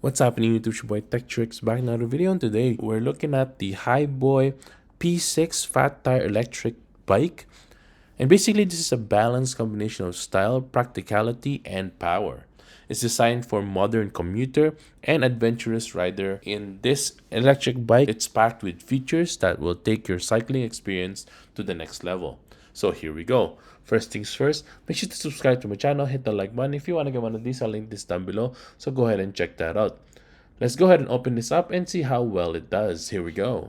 What's happening YouTube? It's your boy Tech Tricks back in another video, and today we're looking at the Hiboy P6 Fat Tire electric bike. And basically this is a balanced combination of style, practicality, and power. It's designed for modern commuter and adventurous rider. In this electric bike, it's packed with features that will take your cycling experience to the next level. So here we go. First things first, make sure to subscribe to my channel, hit the like button. If you want to get one of these, I'll link this down below. So go ahead and check that out. Let's go ahead and open this up and see how well it does. Here we go.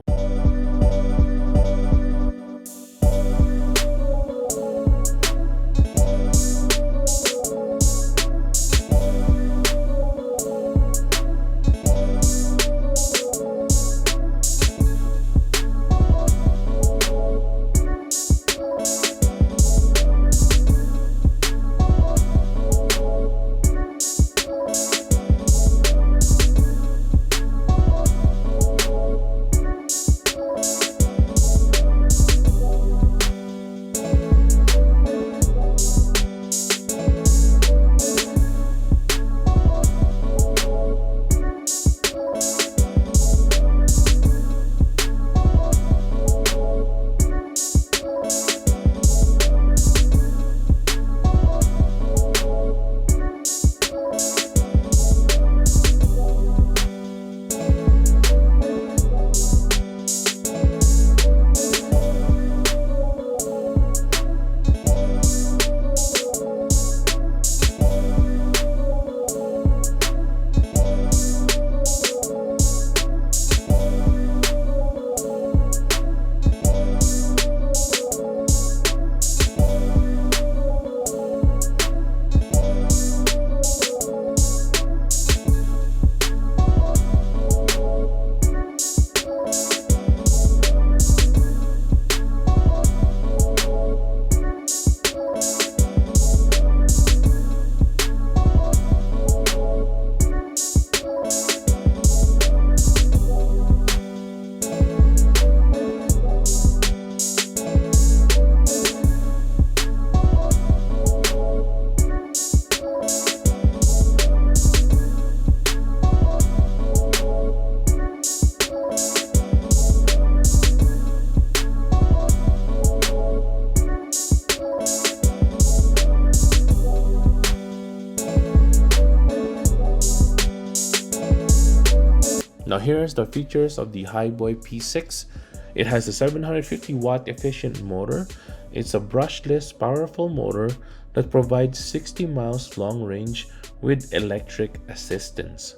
Now here's the features of the Hiboy P6. It has a 750 watt efficient motor. It's a brushless powerful motor that provides 60 miles long range with electric assistance.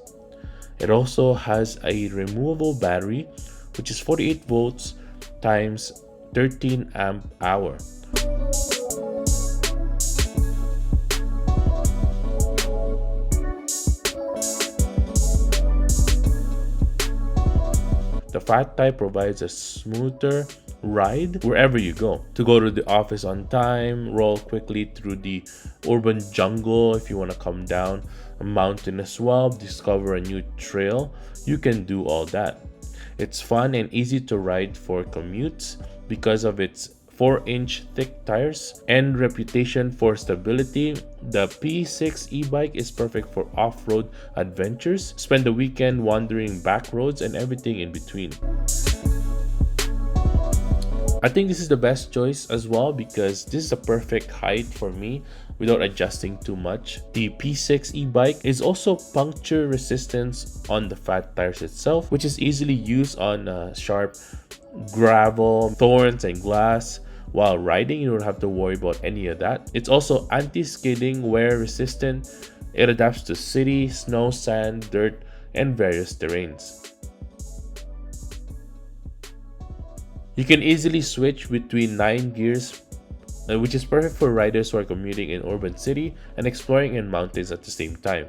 It also has a removable battery which is 48 volts times 13 amp hour. The Fat Tire provides a smoother ride wherever you go. To go to the office on time, roll quickly through the urban jungle if you want to come down a mountain as well, discover a new trail, you can do all that. It's fun and easy to ride for commutes because of its 4-inch thick tires and reputation for stability. The P6 e-bike is perfect for off-road adventures. Spend the weekend wandering back roads and everything in between. I think this is the best choice as well because this is a perfect height for me without adjusting too much. The P6 e-bike is also puncture resistance on the fat tires itself, which is easily used on sharp gravel, thorns, and glass. While riding, you don't have to worry about any of that. It's also anti-skidding, wear resistant. It adapts to city, snow, sand, dirt, and various terrains. You can easily switch between 9 gears, which is perfect for riders who are commuting in urban city and exploring in mountains at the same time.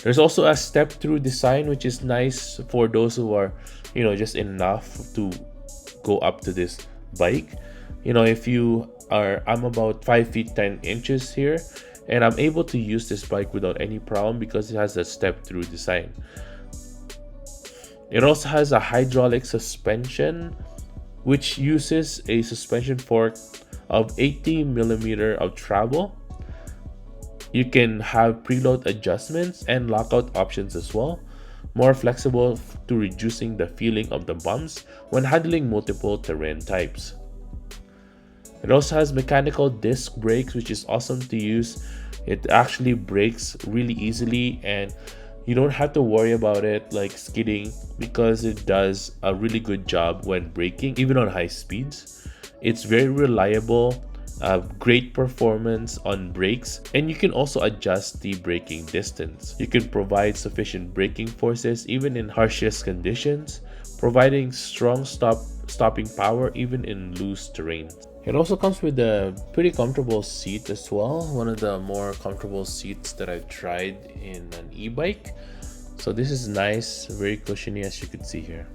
There's also a step-through design, which is nice for those who are, just enough to go up to this bike. If you are, I'm about 5 feet 10 inches here, and I'm able to use this bike without any problem because it has a step-through design. It also has a hydraulic suspension, which uses a suspension fork of 80 millimeter of travel. You can have preload adjustments and lockout options as well, more flexible to reducing the feeling of the bumps when handling multiple terrain types. It also has mechanical disc brakes, which is awesome to use. It actually brakes really easily and you don't have to worry about it like skidding because it does a really good job when braking, even on high speeds. It's very reliable, great performance on brakes, and you can also adjust the braking distance. You can provide sufficient braking forces even in harshest conditions, providing strong stopping power even in loose terrain. It also comes with a pretty comfortable seat as well, one of the more comfortable seats that I've tried in an e-bike. So this is nice, very cushiony as you can see here.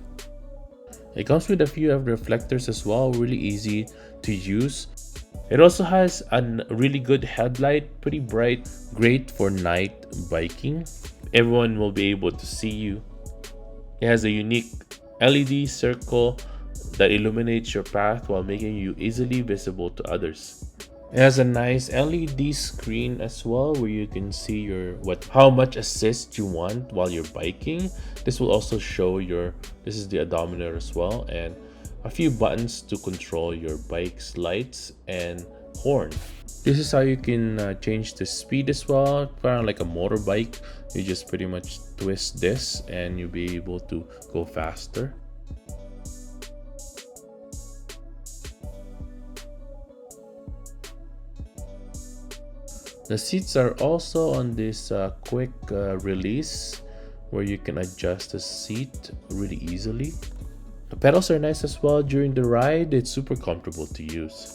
It comes with a few of reflectors as well, really easy to use. It also has a really good headlight, pretty bright, great for night biking. Everyone will be able to see you. It has a unique LED circle that illuminates your path while making you easily visible to others. It has a nice LED screen as well where you can see how much assist you want while you're biking. This will also show this is the odometer as well, and a few buttons to control your bike's lights and horn. This is how you can change the speed as well, kind of like a motorbike. You just pretty much twist this and you'll be able to go faster. The seats are also on this quick release where you can adjust the seat really easily. The pedals are nice as well during the ride. It's super comfortable to use.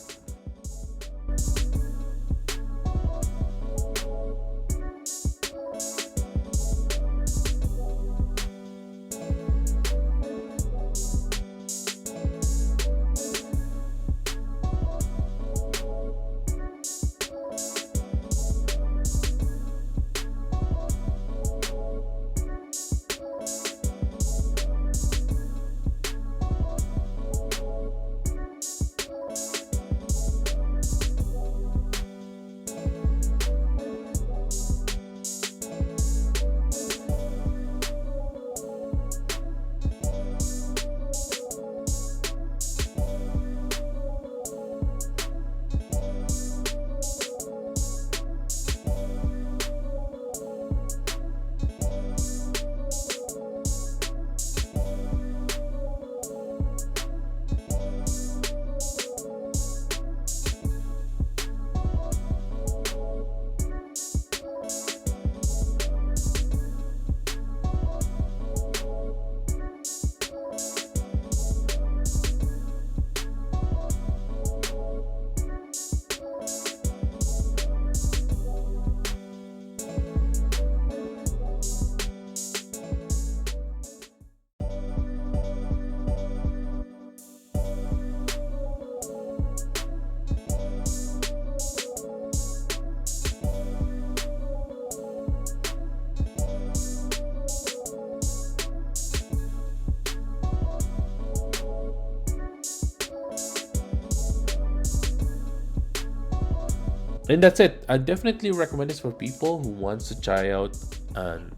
And that's it. I definitely recommend this for people who wants to try out an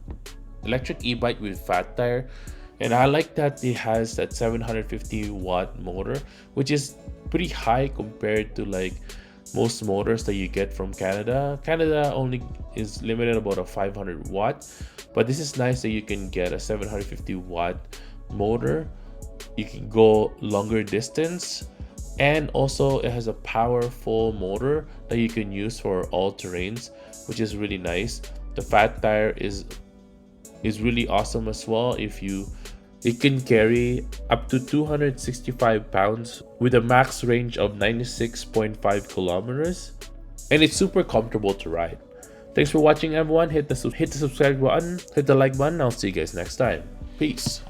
electric e-bike with fat tire. And I like that it has that 750 watt motor, which is pretty high compared to like most motors that you get from Canada. Canada only is limited about a 500 watt, but this is nice that you can get a 750 watt motor. You can go longer distance, and also it has a powerful motor that you can use for all terrains, which is really nice. The fat tire is really awesome as well. It can carry up to 265 pounds with a max range of 96.5 kilometers, and it's super comfortable to ride. Thanks for watching, everyone. Hit the subscribe button, hit the like button. I'll see you guys next time. Peace.